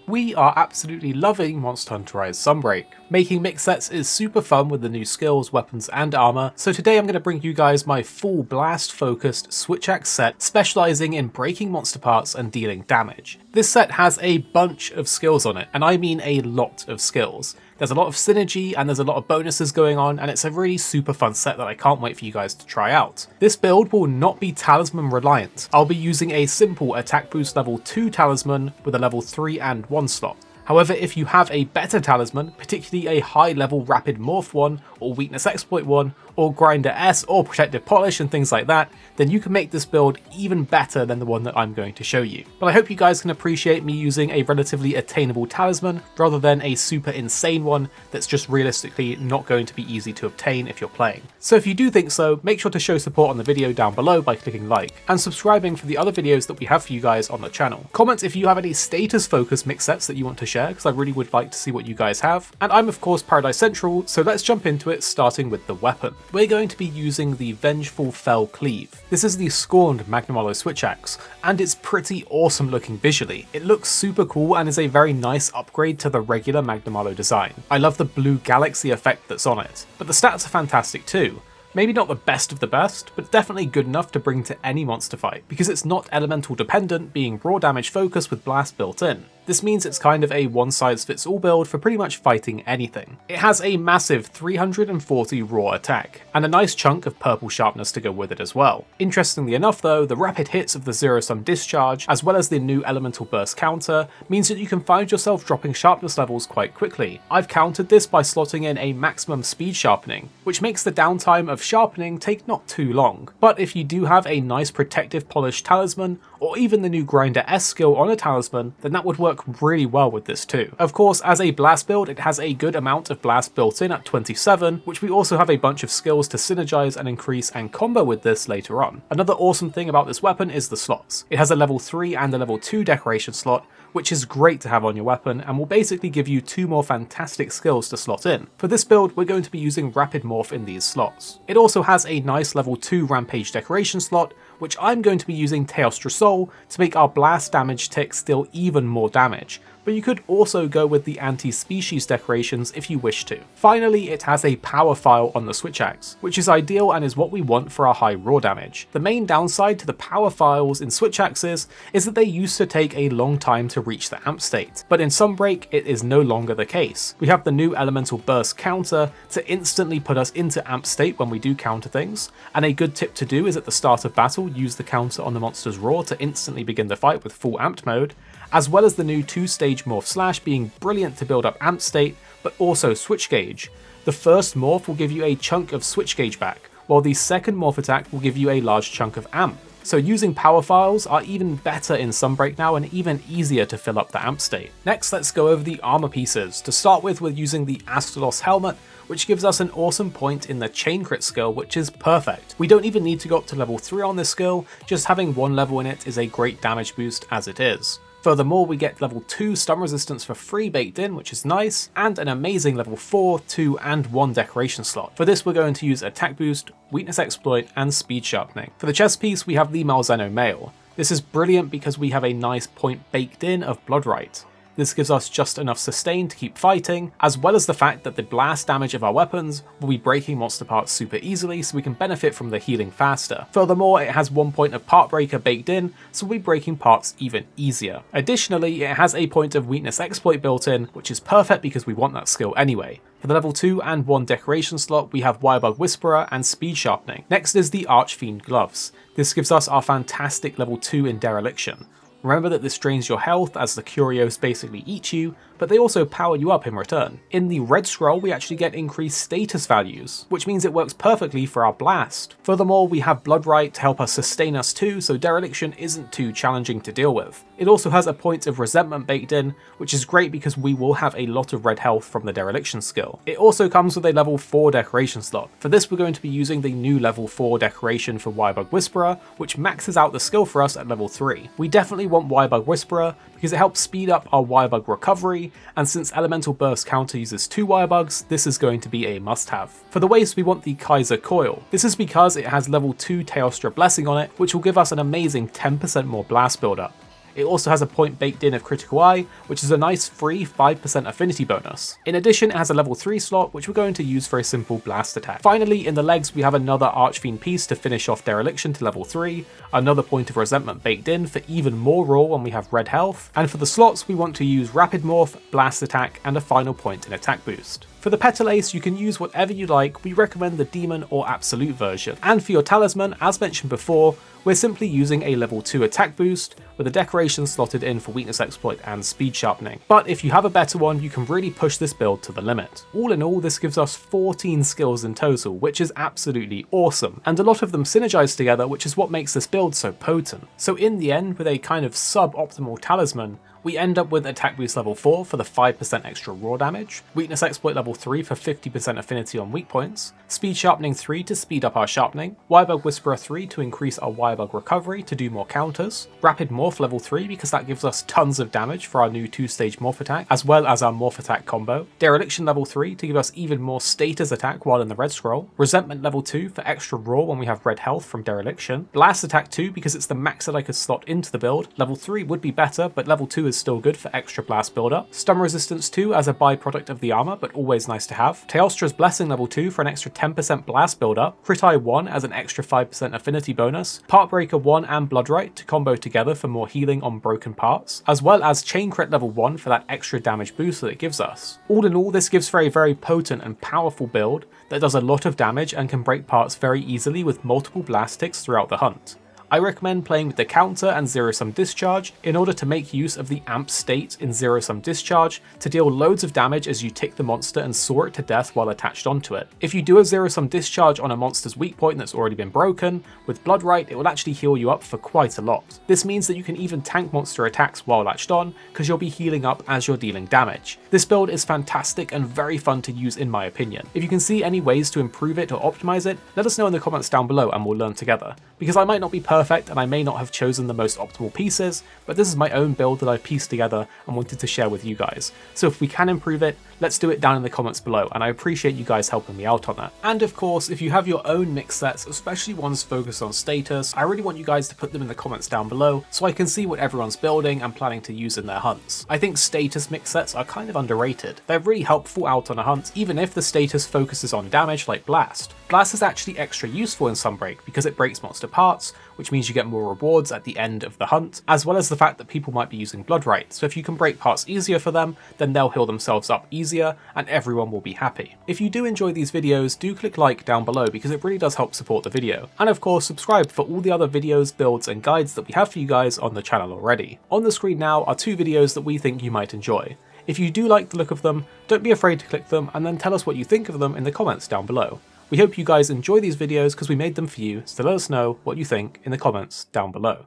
We are absolutely loving Monster Hunter Rise Sunbreak. Making mix sets is super fun with the new skills, weapons and armor, so today I'm going to bring you guys my full blast focused switch axe set specializing in breaking monster parts and dealing damage. This set has a bunch of skills on it, and I mean a lot of skills. There's a lot of synergy and there's a lot of bonuses going on, and it's a really super fun set that I can't wait for you guys to try out. This build will not be talisman reliant. I'll be using a simple attack boost level 2 talisman with a level 3 and 1 slot. However, if you have a better talisman, particularly a high level rapid morph one, or weakness exploit one, or grinder S, or protective polish and things like that, then you can make this build even better than the one that I'm going to show you. But I hope you guys can appreciate me using a relatively attainable talisman rather than a super insane one that's just realistically not going to be easy to obtain if you're playing. So if you do think so, make sure to show support on the video down below by clicking like, and subscribing for the other videos that we have for you guys on the channel. Comment if you have any status focused mix sets that you want to share, because I really would like to see what you guys have. And I'm of course Paradise Central, so let's jump into it, starting with the weapon. We're going to be using the Vengeful Fell Cleave. This is the Scorned Magnamalo switch axe, and it's pretty awesome looking visually. It looks super cool and is a very nice upgrade to the regular Magnamalo design. I love the blue galaxy effect that's on it, but the stats are fantastic too. Maybe not the best of the best, but definitely good enough to bring to any monster fight, because it's not elemental dependent, being raw damage focused with blast built in. This means it's kind of a one-size-fits-all build for pretty much fighting anything. It has a massive 340 raw attack, and a nice chunk of purple sharpness to go with it as well. Interestingly enough though, the rapid hits of the zero-sum discharge, as well as the new elemental burst counter, means that you can find yourself dropping sharpness levels quite quickly. I've countered this by slotting in a maximum speed sharpening, which makes the downtime of sharpening take not too long. But if you do have a nice protective polished talisman, or even the new grinder S skill on a talisman, then that would work really well with this too. Of course, as a blast build, it has a good amount of blast built in at 27, which we also have a bunch of skills to synergize and increase and combo with this later on. Another awesome thing about this weapon is the slots. It has a level 3 and a level 2 decoration slot, which is great to have on your weapon and will basically give you 2 more fantastic skills to slot in. For this build, we're going to be using Rapid Morph in these slots. It also has a nice level 2 Rampage decoration slot, which I'm going to be using Teostra Soul to make our blast damage tick still even more damage, but you could also go with the anti-species decorations if you wish to. Finally, it has a power file on the switch axe, which is ideal and is what we want for our high raw damage. The main downside to the power files in switch axes is that they used to take a long time to reach the amp state, but in Sunbreak it is no longer the case. We have the new elemental burst counter to instantly put us into amp state when we do counter things, and a good tip to do is at the start of battle use the counter on the monster's raw to instantly begin the fight with full amped mode, as well as the new 2-stage morph slash being brilliant to build up amp state, but also switch gauge. The first morph will give you a chunk of switch gauge back, while the second morph attack will give you a large chunk of amp. So using power files are even better in Sunbreak now and even easier to fill up the amp state. Next, let's go over the armor pieces. To start with, we're using the Astalos helmet, which gives us an awesome point in the chain crit skill, which is perfect. We don't even need to go up to level 3 on this skill, just having 1 level in it is a great damage boost as it is. Furthermore, we get level 2 stun resistance for free baked in, which is nice, and an amazing level 4, 2, and 1 decoration slot. For this, we're going to use attack boost, weakness exploit, and speed sharpening. For the chest piece, we have the Malzeno mail. This is brilliant because we have a nice point baked in of Bloodright. This gives us just enough sustain to keep fighting, as well as the fact that the blast damage of our weapons will be breaking monster parts super easily, so we can benefit from the healing faster. Furthermore, it has 1 point of part breaker baked in, so we'll be breaking parts even easier. Additionally, it has a point of weakness exploit built in, which is perfect because we want that skill anyway. For the level 2 and 1 decoration slot, we have Wirebug Whisperer and Speed Sharpening. Next is the Archfiend Gloves. This gives us our fantastic level 2 in Dereliction. Remember that this drains your health as the Curios basically eat you, but they also power you up in return. In the red scroll, we actually get increased status values, which means it works perfectly for our blast. Furthermore, we have Bloodright to help us sustain us too, so Dereliction isn't too challenging to deal with. It also has a point of resentment baked in, which is great because we will have a lot of red health from the Dereliction skill. It also comes with a level 4 decoration slot. For this, we're going to be using the new level 4 decoration for Wirebug Whisperer, which maxes out the skill for us at level 3. We definitely want Wirebug Whisperer because it helps speed up our Wirebug recovery, and since Elemental Burst counter uses 2 Wirebugs, this is going to be a must-have. For the waist, we want the Kaiser Coil. This is because it has level 2 Teostra Blessing on it, which will give us an amazing 10% more blast build-up. It also has a point baked in of Critical Eye, which is a nice free 5% affinity bonus. In addition, it has a level 3 slot, which we're going to use for a simple blast attack. Finally, in the legs, we have another Archfiend piece to finish off Dereliction to level 3, another point of resentment baked in for even more raw when we have red health, and for the slots we want to use Rapid Morph, Blast Attack, and a final point in attack boost. For the Petal Ace, you can use whatever you like, we recommend the Demon or Absolute version. And for your Talisman, as mentioned before, we're simply using a level 2 attack boost, with a decoration slotted in for weakness exploit and speed sharpening. But if you have a better one, you can really push this build to the limit. All in all, this gives us 14 skills in total, which is absolutely awesome, and a lot of them synergize together, which is what makes this build so potent. So in the end, with a kind of sub-optimal Talisman, we end up with attack boost level 4 for the 5% extra raw damage, weakness exploit level 3 for 50% affinity on weak points, speed sharpening 3 to speed up our sharpening, Wirebug Whisperer 3 to increase our Wirebug recovery to do more counters, rapid morph level 3 because that gives us tons of damage for our new 2-stage morph attack, as well as our morph attack combo, dereliction level 3 to give us even more status attack while in the red scroll, resentment level 2 for extra raw when we have red health from dereliction, blast attack 2 because it's the max that I could slot into the build, level 3 would be better but level 2 is still good for extra blast buildup, stun resistance 2 as a byproduct of the armor but always nice to have, Teostra's blessing level 2 for an extra 10% blast buildup, crit eye 1 as an extra 5% affinity bonus, Partbreaker 1 and Bloodright to combo together for more healing on broken parts, as well as chain crit level 1 for that extra damage boost that it gives us. All in all, this gives for a very potent and powerful build that does a lot of damage and can break parts very easily with multiple blast ticks throughout the hunt. I recommend playing with the counter and zero sum discharge in order to make use of the amp state in zero sum discharge to deal loads of damage as you tick the monster and saw it to death while attached onto it. If you do a zero sum discharge on a monster's weak point that's already been broken, with Bloodright it will actually heal you up for quite a lot. This means that you can even tank monster attacks while latched on because you'll be healing up as you're dealing damage. This build is fantastic and very fun to use in my opinion. If you can see any ways to improve it or optimize it, let us know in the comments down below and we'll learn together. Because I might not be perfect and I may not have chosen the most optimal pieces, but this is my own build that I pieced together and wanted to share with you guys. So if we can improve it, let's do it down in the comments below, and I appreciate you guys helping me out on that. And of course, if you have your own mix sets, especially ones focused on status, I really want you guys to put them in the comments down below so I can see what everyone's building and planning to use in their hunts. I think status mix sets are kind of underrated. They're really helpful out on a hunt, even if the status focuses on damage like Blast. Blast is actually extra useful in Sunbreak because it breaks monster parts, which means you get more rewards at the end of the hunt, as well as the fact that people might be using Bloodright, so if you can break parts easier for them, then they'll heal themselves up easier, and everyone will be happy. If you do enjoy these videos, do click like down below because it really does help support the video. And of course, subscribe for all the other videos, builds, and guides that we have for you guys on the channel already. On the screen now are 2 videos that we think you might enjoy. If you do like the look of them, don't be afraid to click them and then tell us what you think of them in the comments down below. We hope you guys enjoy these videos because we made them for you, so let us know what you think in the comments down below.